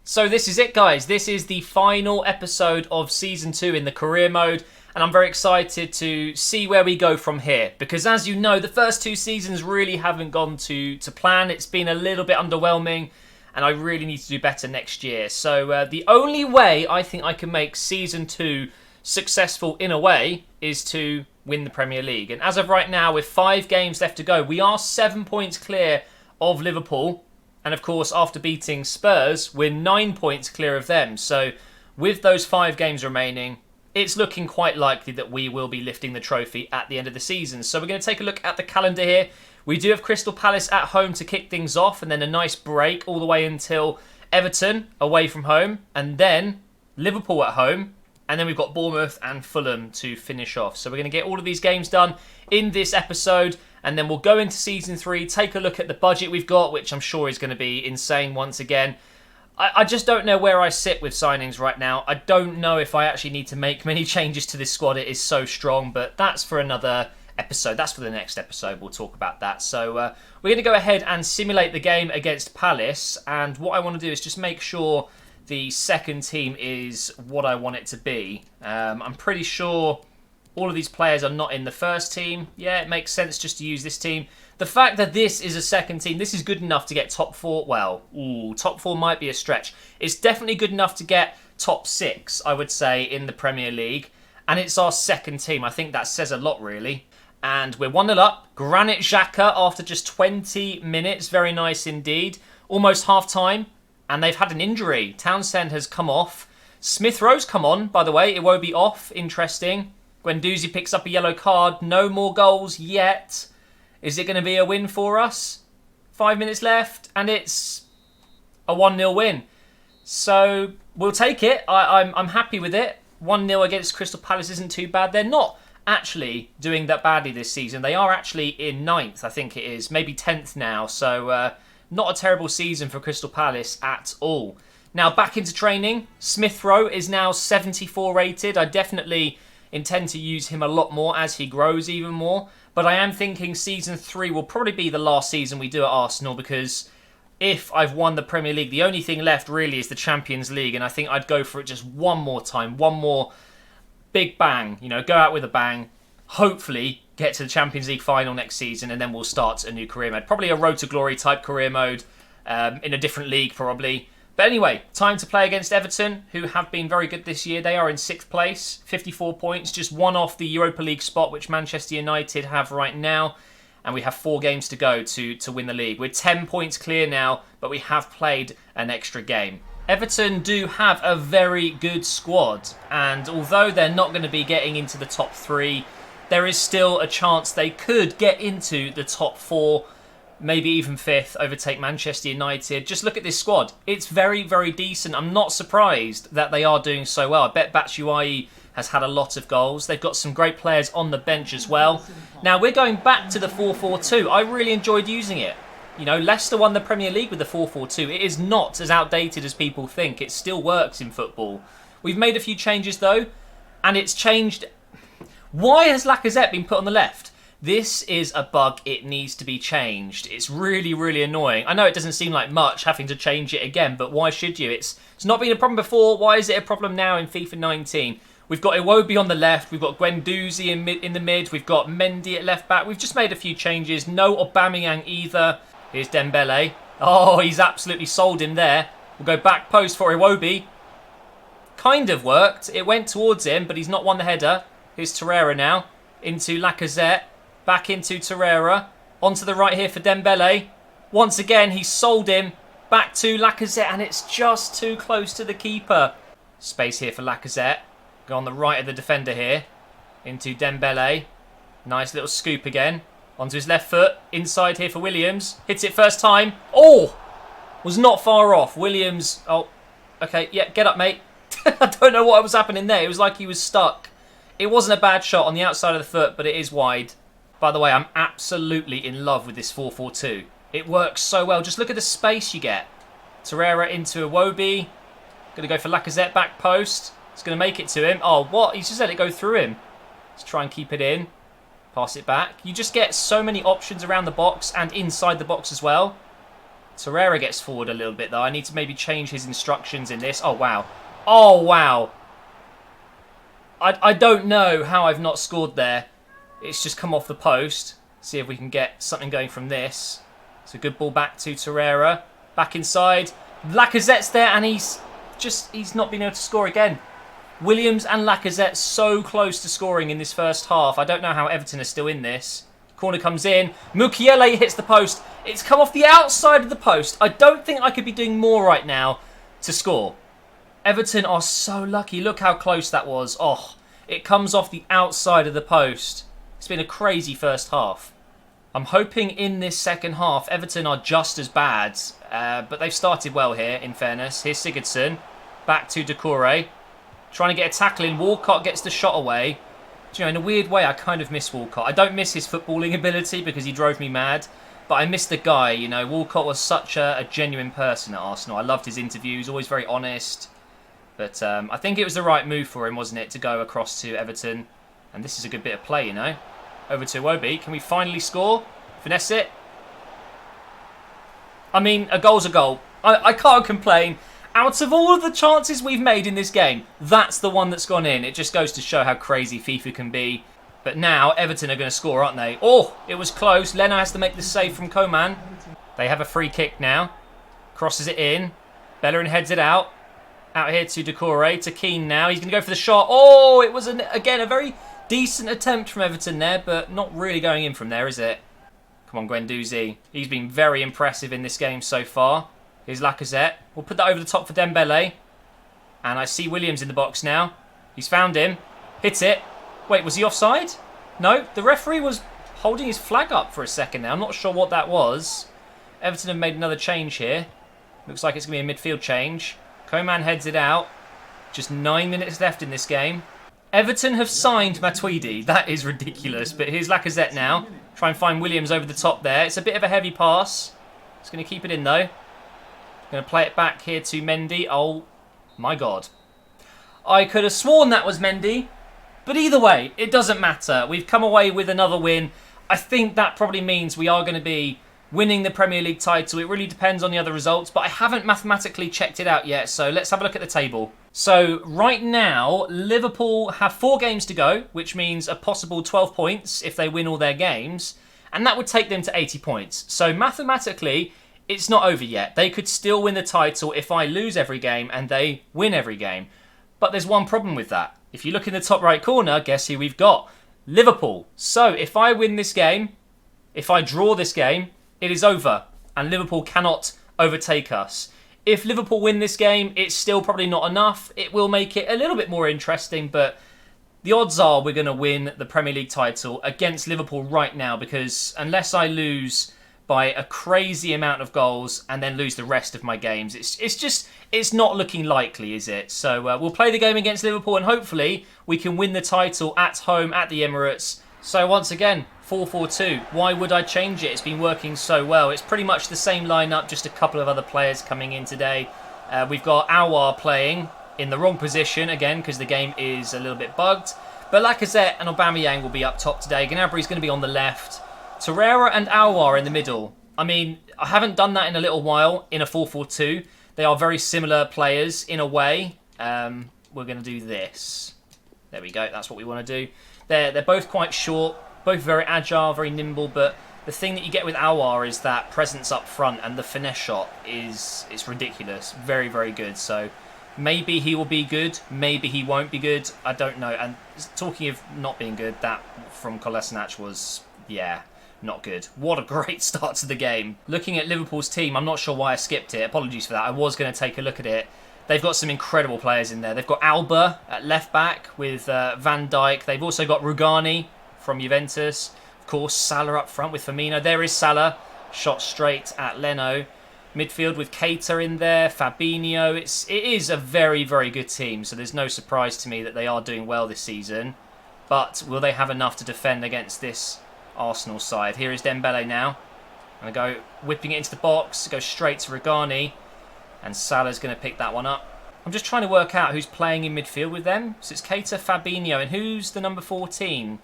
So this is it, guys. This is the final episode of Season 2 in the career mode, and I'm very excited to see where we go from here, because as you know, the first two seasons really haven't gone to plan. It's been a little bit underwhelming, and I really need to do better next year. So the only way I think I can make Season 2 successful in a way is to win the Premier League. And as of right now, with 5 games left to go, we are 7 points clear of Liverpool. And of course, after beating Spurs, we're 9 points clear of them. So with those 5 games remaining, it's looking quite likely that we will be lifting the trophy at the end of the season. So we're going to take a look at the calendar here. We do have Crystal Palace at home to kick things off, and then a nice break all the way until Everton away from home, and then Liverpool at home. And then we've got Bournemouth and Fulham to finish off. So we're going to get all of these games done in this episode. And then we'll go into Season 3, take a look at the budget we've got, which I'm sure is going to be insane once again. I just don't know where I sit with signings right now. I don't know if I actually need to make many changes to this squad. It is so strong, but that's for another episode. That's for the next episode. We'll talk about that. So we're going to go ahead and simulate the game against Palace. And what I want to do is just make sure the second team is what I want it to be. I'm pretty sure all of these players are not in the first team. Yeah, it makes sense just to use this team. The fact that this is a second team, this is good enough to get top 4. Well, top 4 might be a stretch. It's definitely good enough to get top 6, I would say, in the Premier League. And it's our second team. I think that says a lot, really. And we're 1-0 up. Granit Xhaka after just 20 minutes. Very nice indeed. Almost half-time. And they've had an injury. Townsend has come off. Smith Rowe's come on, by the way. It won't be off. Interesting. Guendouzi picks up a yellow card. No more goals yet. Is it going to be a win for us? 5 minutes left, and it's a 1-0 win. So we'll take it. I'm happy with it. 1-0 against Crystal Palace isn't too bad. They're not actually doing that badly this season. They are actually in 9th, I think it is. Maybe 10th now. So not a terrible season for Crystal Palace at all. Now back into training. Smith Rowe is now 74 rated. I definitely intend to use him a lot more as he grows even more. But I am thinking Season 3 will probably be the last season we do at Arsenal, because if I've won the Premier League, the only thing left really is the Champions League, and I think I'd go for it just one more time. One more big bang. You know, go out with a bang. Hopefully get to the Champions League final next season, and then we'll start a new career mode. Probably a Road to Glory type career mode in a different league probably. But anyway, time to play against Everton, who have been very good this year. They are in 6th place, 54 points, just one off the Europa League spot, which Manchester United have right now. And we have 4 games to go to win the league. We're 10 points clear now, but we have played an extra game. Everton do have a very good squad, and although they're not going to be getting into the top 3, there is still a chance they could get into the top 4, maybe even 5th, overtake Manchester United. Just look at this squad. It's very, very decent. I'm not surprised that they are doing so well. I bet Batshuayi has had a lot of goals. They've got some great players on the bench as well. Now, we're going back to the 4-4-2. I really enjoyed using it. You know, Leicester won the Premier League with the 4-4-2. It is not as outdated as people think. It still works in football. We've made a few changes, though, and it's changed. Why has Lacazette been put on the left? This is a bug. It needs to be changed. It's really, really annoying. I know it doesn't seem like much having to change it again, but why should you? It's not been a problem before. Why is it a problem now in FIFA 19? We've got Iwobi on the left. We've got Guendouzi in the mid. We've got Mendy at left back. We've just made a few changes. No Aubameyang either. Here's Dembele. Oh, he's absolutely sold him there. We'll go back post for Iwobi. Kind of worked. It went towards him, but he's not won the header. Here's Torreira now. Into Lacazette. Back into Torreira. Onto the right here for Dembele. Once again, he sold him. Back to Lacazette, and it's just too close to the keeper. Space here for Lacazette. Go on the right of the defender here. Into Dembele. Nice little scoop again. Onto his left foot. Inside here for Williams. Hits it first time. Oh! Was not far off. Williams. Oh, okay. Yeah, get up, mate. I don't know what was happening there. It was like he was stuck. It wasn't a bad shot on the outside of the foot, but it is wide. By the way, I'm absolutely in love with this 4-4-2. It works so well. Just look at the space you get. Torreira into Iwobi. Going to go for Lacazette back post. It's going to make it to him. Oh, what? He's just let it go through him. Let's try and keep it in. Pass it back. You just get so many options around the box and inside the box as well. Torreira gets forward a little bit, though. I need to maybe change his instructions in this. Oh, wow. Oh, wow. I don't know how I've not scored there. It's just come off the post. See if we can get something going from this. It's a good ball back to Torreira. Back inside. Lacazette's there, and he's not been able to score again. Williams and Lacazette so close to scoring in this first half. I don't know how Everton are still in this. Corner comes in. Mukiele hits the post. It's come off the outside of the post. I don't think I could be doing more right now to score. Everton are so lucky. Look how close that was. Oh, it comes off the outside of the post. It's been a crazy first half. I'm hoping in this second half, Everton are just as bad. But they've started well here, in fairness. Here's Sigurdsson. Back to Decore. Trying to get a tackle in. Walcott gets the shot away. Do you know, in a weird way, I kind of miss Walcott. I don't miss his footballing ability because he drove me mad. But I miss the guy, you know. Walcott was such a genuine person at Arsenal. I loved his interviews, always very honest. But I think it was the right move for him, wasn't it, to go across to Everton. And this is a good bit of play, you know. Over to Iwobi. Can we finally score? Finesse it. I mean, a goal's a goal. I can't complain. Out of all of the chances we've made in this game, that's the one that's gone in. It just goes to show how crazy FIFA can be. But now, Everton are going to score, aren't they? Oh, it was close. Leno has to make the save from Coman. They have a free kick now. Crosses it in. Bellerin heads it out. Out here to Decore. To Keane now. He's going to go for the shot. Oh, it was, again, a very decent attempt from Everton there, but not really going in from there, is it? Come on, Guendouzi. He's been very impressive in this game so far. Here's Lacazette. We'll put that over the top for Dembele. And I see Williams in the box now. He's found him. Hit it. Wait, was he offside? No, the referee was holding his flag up for a second now. I'm not sure what that was. Everton have made another change here. Looks like it's going to be a midfield change. Coman heads it out. Just 9 minutes left in this game. Everton have signed Matuidi. That is ridiculous. But here's Lacazette now. Try and find Williams over the top there. It's a bit of a heavy pass. It's going to keep it in though. Going to play it back here to Mendy. Oh, my God. I could have sworn that was Mendy. But either way, it doesn't matter. We've come away with another win. I think that probably means we are going to be winning the Premier League title. It really depends on the other results. But I haven't mathematically checked it out yet. So let's have a look at the table. So right now, Liverpool have 4 games to go, which means a possible 12 points if they win all their games. And that would take them to 80 points. So mathematically, it's not over yet. They could still win the title if I lose every game and they win every game. But there's one problem with that. If you look in the top right corner, guess who we've got? Liverpool. So if I win this game, if I draw this game, it is over. And Liverpool cannot overtake us. If Liverpool win this game, it's still probably not enough. It will make it a little bit more interesting, but the odds are we're going to win the Premier League title against Liverpool right now, because unless I lose by a crazy amount of goals and then lose the rest of my games, it's not looking likely, is it? So we'll play the game against Liverpool and hopefully we can win the title at home at the Emirates. So once again, 4-4-2. Why would I change it? It's been working so well. It's pretty much the same lineup, just a couple of other players coming in today. We've got Aouar playing in the wrong position again because the game is a little bit bugged. But Lacazette and Aubameyang will be up top today. Gnabry's going to be on the left. Torreira and Aouar in the middle. I mean, I haven't done that in a little while in a 4-4-2. They are very similar players in a way. We're going to do this. There we go. That's what we want to do. They're both quite short, both very agile, very nimble. But the thing that you get with Aouar is that presence up front, and the finesse shot it's ridiculous. Very, very good. So maybe he will be good. Maybe he won't be good. I don't know. And talking of not being good, that from Kolasinac was, yeah, not good. What a great start to the game. Looking at Liverpool's team, I'm not sure why I skipped it. Apologies for that. I was going to take a look at it. They've got some incredible players in there. They've got Alba at left back with Van Dijk. They've also got Rugani from Juventus. Of course, Salah up front with Firmino. There is Salah. Shot straight at Leno. Midfield with Keita in there. Fabinho. It is a very, very good team. So there's no surprise to me that they are doing well this season. But will they have enough to defend against this Arsenal side? Here is Dembele now. I'm going to go whipping it into the box. Go straight to Rugani. And Salah's going to pick that one up. I'm just trying to work out who's playing in midfield with them. So it's Keita, Fabinho, and who's the number 14?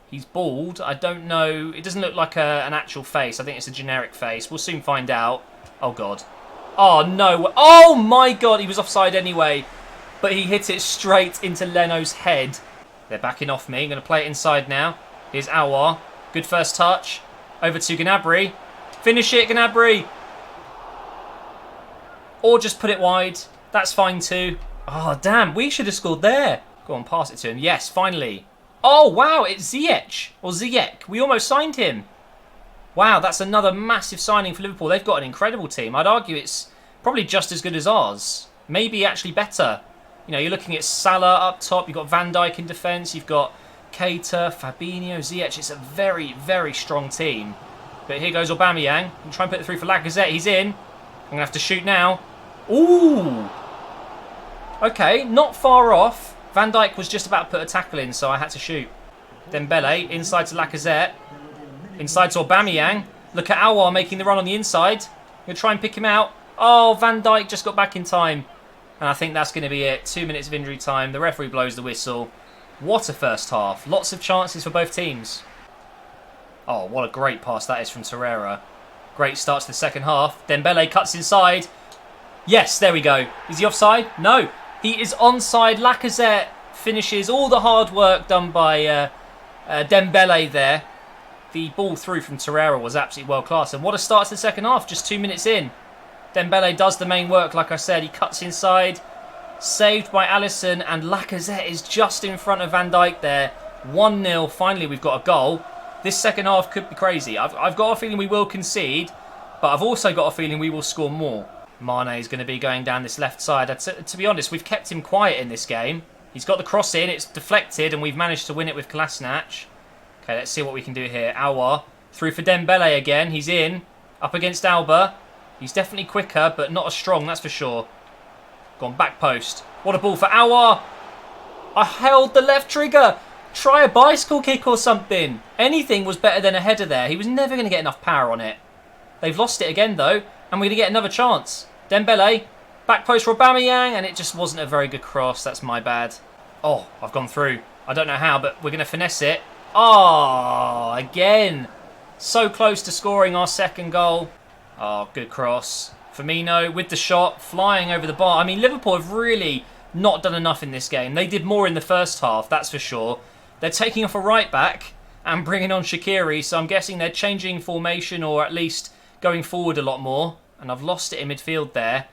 He's bald. I don't know. It doesn't look like an actual face. I think it's a generic face. We'll soon find out. Oh, God. Oh, no. Oh, my God. He was offside anyway. But he hit it straight into Leno's head. They're backing off me. I'm going to play it inside now. Here's Aouar. Good first touch. Over to Gnabry. Finish it, Gnabry. Or just put it wide. That's fine too. Oh, damn. We should have scored there. Go on, pass it to him. Yes, finally. Oh, wow. It's Ziyech. Or Ziyech. We almost signed him. Wow, that's another massive signing for Liverpool. They've got an incredible team. I'd argue it's probably just as good as ours. Maybe actually better. You know, you're looking at Salah up top. You've got Van Dijk in defence. You've got Keita, Fabinho, Ziyech. It's a very, very strong team. But here goes Aubameyang. I'm trying to put it through for Lacazette. He's in. I'm going to have to shoot now. Ooh. Okay, not far off. Van Dijk was just about to put a tackle in, so I had to shoot. Dembele, inside to Lacazette. Inside to Aubameyang. Look at Aouar making the run on the inside. I'm going to try and pick him out. Oh, Van Dijk just got back in time. And I think that's going to be it. 2 minutes of injury time. The referee blows the whistle. What a first half. Lots of chances for both teams. Oh, what a great pass that is from Torreira. Great start to the second half. Dembele cuts inside. Yes, there we go. Is he offside? No. He is onside. Lacazette finishes all the hard work done by Dembele there. The ball through from Torreira was absolutely world class. And what a start to the second half. Just 2 minutes in. Dembele does the main work, like I said. He cuts inside. Saved by Alisson. And Lacazette is just in front of Van Dijk there. 1-0. Finally, we've got a goal. This second half could be crazy. I've got a feeling we will concede. But I've also got a feeling we will score more. Mane is going to be going down this left side. To be honest, we've kept him quiet in this game. He's got the cross in. It's deflected. And we've managed to win it with Kolasinac. Okay, let's see what we can do here. Aouar. Through for Dembele again. He's in. Up against Alba. He's definitely quicker, but not as strong, that's for sure. Gone back post. What a ball for Aouar. I held the left trigger. Try a bicycle kick or something. Anything was better than a header there. He was never going to get enough power on it. They've lost it again, though. And we're going to get another chance. Dembele. Back post for Aubameyang. And it just wasn't a very good cross. That's my bad. Oh, I've gone through. I don't know how, but we're going to finesse it. Oh, again. So close to scoring our second goal. Oh, good cross. Firmino with the shot, flying over the bar. I mean, Liverpool have really not done enough in this game. They did more in the first half, that's for sure. They're taking off a right back and bringing on Shaqiri, so I'm guessing they're changing formation or at least going forward a lot more. And I've lost it in midfield there.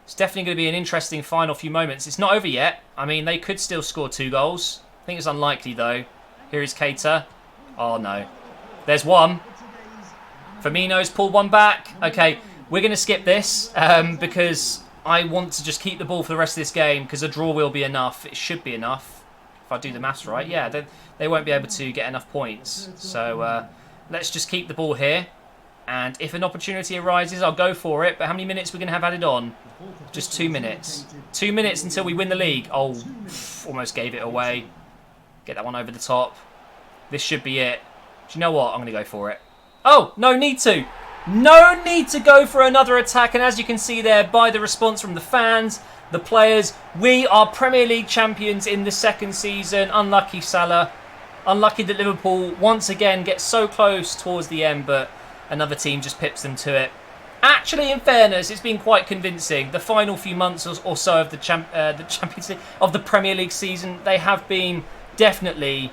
It's definitely going to be an interesting final few moments. It's not over yet. I mean, they could still score 2 goals. I think it's unlikely, though. Here is Keita. Oh, no. There's one. Firmino's pulled one back. Okay, we're going to skip this because I want to just keep the ball for the rest of this game because a draw will be enough. It should be enough. If I do the maths right. Yeah, they won't be able to get enough points. So let's just keep the ball here. And if an opportunity arises, I'll go for it. But how many minutes we're going to have added on? Just 2 minutes. 2 minutes until we win the league. Oh, almost gave it away. Get that one over the top. This should be it. Do you know what? I'm going to go for it. Oh, no need to. No need to go for another attack. And as you can see there, by the response from the fans, the players, we are Premier League champions in the second season. Unlucky Salah. Unlucky that Liverpool once again gets so close towards the end, but another team just pips them to it. Actually, in fairness, it's been quite convincing. The final few months or so of the Champions League, of the Premier League season, they have been definitely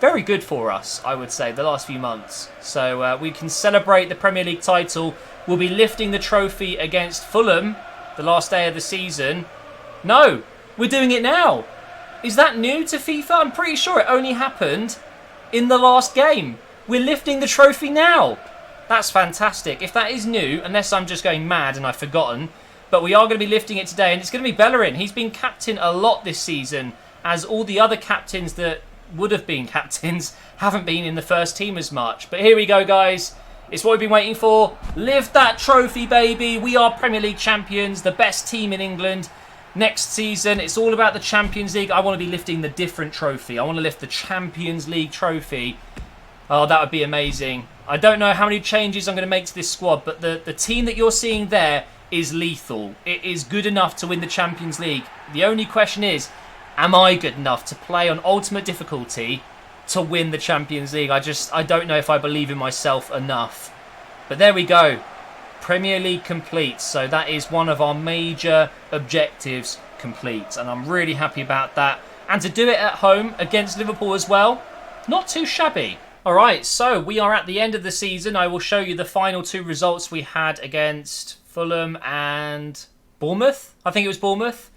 very good for us, I would say, the last few months. So we can celebrate the Premier League title. We'll be lifting the trophy against Fulham the last day of the season. No, we're doing it now. Is that new to FIFA? I'm pretty sure it only happened in the last game. We're lifting the trophy now. That's fantastic. If that is new, unless I'm just going mad and I've forgotten, but we are going to be lifting it today, and it's going to be Bellerin. He's been captain a lot this season, as all the other captains that would have been captains haven't been in the first team as much. But here we go, guys. It's what we've been waiting for. Lift that trophy, baby. We are Premier League champions, the best team in England. Next season, it's all about the Champions League. I want to be lifting the different trophy. I want to lift the Champions League trophy. Oh, that would be amazing. I don't know how many changes I'm going to make to this squad, but the team that you're seeing there is lethal. It is good enough to win the Champions League. The only question is, am I good enough to play on ultimate difficulty to win the Champions League? I don't know if I believe in myself enough. But there we go. Premier League complete. So that is one of our major objectives complete. And I'm really happy about that. And to do it at home against Liverpool as well, not too shabby. Alright, so we are at the end of the season. I will show you the final 2 results we had against Fulham and Bournemouth. I think it was Bournemouth.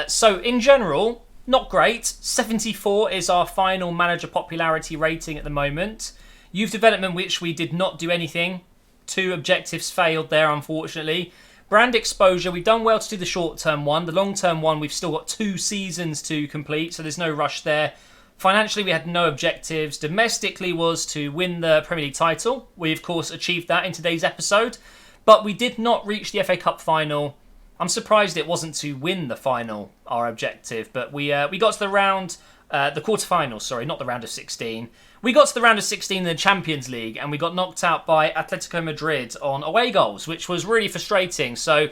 So in general, not great. 74 is our final manager popularity rating at the moment. Youth development, which we did not do anything. 2 objectives failed there, unfortunately. Brand exposure, we've done well to do the short-term one. The long-term one, we've still got 2 seasons to complete, so there's no rush there. Financially, we had no objectives. Domestically was to win the Premier League title. We, of course, achieved that in today's episode. But we did not reach the FA Cup final. I'm surprised it wasn't to win the final, our objective. But we got to the round, the quarterfinals, sorry, not the round of 16. We got to the round of 16 in the Champions League, and we got knocked out by Atletico Madrid on away goals, which was really frustrating. So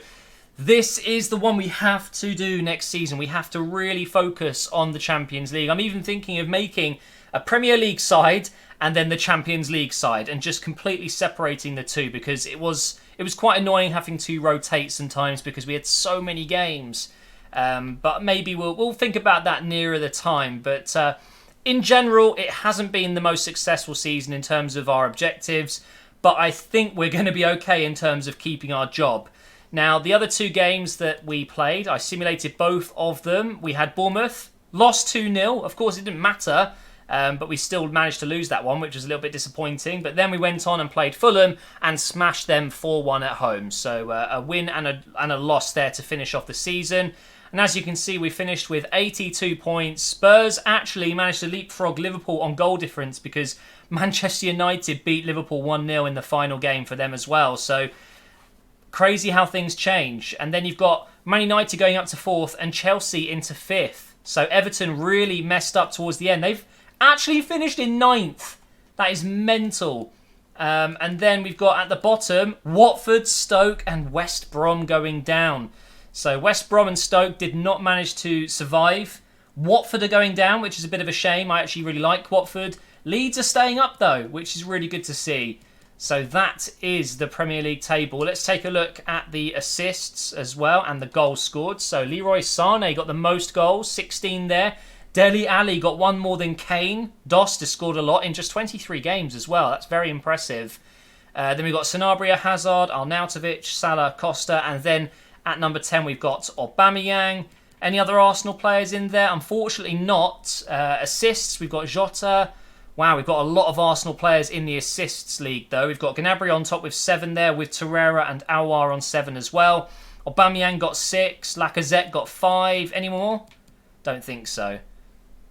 this is the one we have to do next season. We have to really focus on the Champions League. I'm even thinking of making a Premier League side and then the Champions League side and just completely separating the two, because it was quite annoying having to rotate sometimes because we had so many games. But maybe we'll think about that nearer the time. But in general, it hasn't been the most successful season in terms of our objectives, but I think we're going to be okay in terms of keeping our job. Now, the other 2 games that we played, I simulated both of them. We had Bournemouth, lost 2-0. Of course, it didn't matter, but we still managed to lose that one, which was a little bit disappointing. But then we went on and played Fulham and smashed them 4-1 at home. So a win and a loss there to finish off the season. And as you can see, we finished with 82 points. Spurs actually managed to leapfrog Liverpool on goal difference because Manchester United beat Liverpool 1-0 in the final game for them as well. So crazy how things change. And then you've got Man United going up to 4th and Chelsea into 5th. So Everton really messed up towards the end. They've actually finished in 9th. That is mental. And then we've got at the bottom Watford, Stoke and West Brom going down. So West Brom and Stoke did not manage to survive. Watford are going down, which is a bit of a shame. I actually really like Watford. Leeds are staying up though, which is really good to see. So that is the Premier League table. Let's take a look at the assists as well and the goals scored. So Leroy Sané got the most goals, 16 there. Dele Alli got 1 more than Kane. Dost has scored a lot in just 23 games as well. That's very impressive. Then we've got Sanabria, Hazard, Arnautovic, Salah, Costa. And then at number 10 we've got Aubameyang. Any other Arsenal players in there? Unfortunately not. Assists, we've got Jota. Wow, we've got a lot of Arsenal players in the assists league, though. We've got Gnabry on top with 7 there, with Torreira and Aouar on 7 as well. Aubameyang got 6. Lacazette got 5. Any more? Don't think so.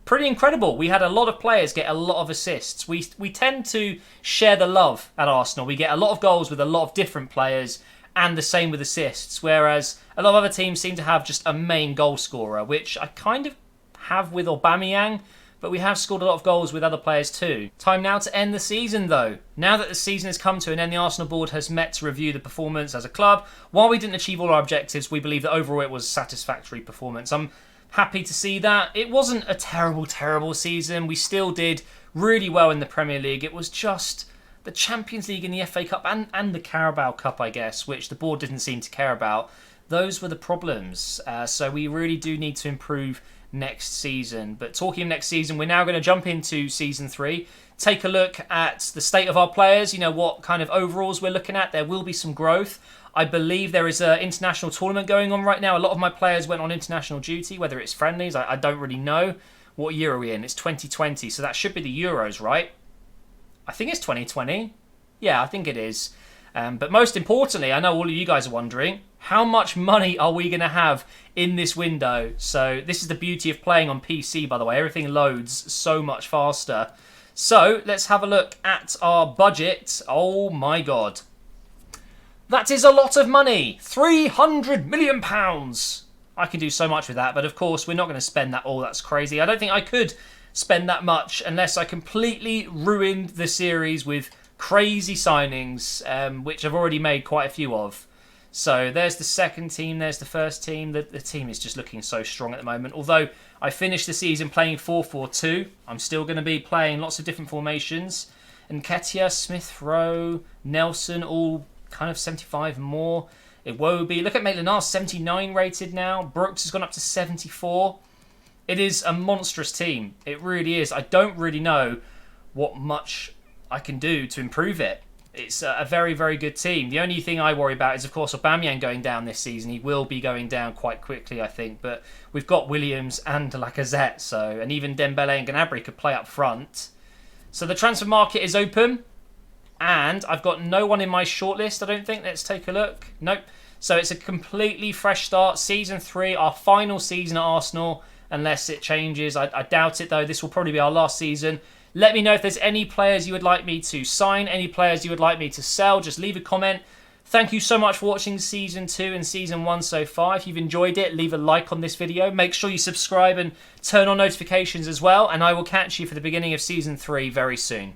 Pretty incredible. We had a lot of players get a lot of assists. We tend to share the love at Arsenal. We get a lot of goals with a lot of different players, and the same with assists, whereas a lot of other teams seem to have just a main goal scorer, which I kind of have with Aubameyang. But we have scored a lot of goals with other players too. Time now to end the season though. Now that the season has come to an end, the Arsenal board has met to review the performance as a club. While we didn't achieve all our objectives, we believe that overall it was a satisfactory performance. I'm happy to see that. It wasn't a terrible season. We still did really well in the Premier League. It was just the Champions League and the FA Cup and the Carabao Cup, I guess, which the board didn't seem to care about. Those were the problems. So we really do need to improve next season. But talking of next season, we're now going to jump into season 3, take a look at the state of our players, you know, what kind of overalls we're looking at. There will be some growth. I believe there is an international tournament going on right now. A lot of my players went on international duty, whether it's friendlies, I don't really know. What year are we in? It's 2020, so that should be the Euros, right? I think it's 2020. Yeah, I think it is. But most importantly, I know all of you guys are wondering, how much money are we going to have in this window? So this is the beauty of playing on PC, by the way. Everything loads so much faster. So let's have a look at our budget. Oh my god. That is a lot of money. £300 million. I can do so much with that, but of course we're not going to spend that all. That's crazy. I don't think I could spend that much unless I completely ruined the series with crazy signings, which I've already made quite a few of. So there's the second team, there's the first team. The team is just looking so strong at the moment. Although I finished the season playing 4-4-2, I'm still going to be playing lots of different formations. Nketiah, Smith Rowe, Nelson, all kind of 75 more. Iwobi, look at Maitland-Niles, 79 rated now. Brooks has gone up to 74. It is a monstrous team. It really is. I don't really know what much I can do to improve it. It's a very, very good team. The only thing I worry about is, of course, Aubameyang going down this season. He will be going down quite quickly, I think. But we've got Williams and Lacazette, and even Dembele and Gnabry could play up front. So the transfer market is open. And I've got no one in my shortlist, I don't think. Let's take a look. Nope. So it's a completely fresh start. Season 3, our final season at Arsenal, unless it changes. I doubt it, though. This will probably be our last season. Let me know if there's any players you would like me to sign, any players you would like me to sell. Just leave a comment. Thank you so much for watching Season 2 and Season 1 so far. If you've enjoyed it, leave a like on this video. Make sure you subscribe and turn on notifications as well. And I will catch you for the beginning of Season 3 very soon.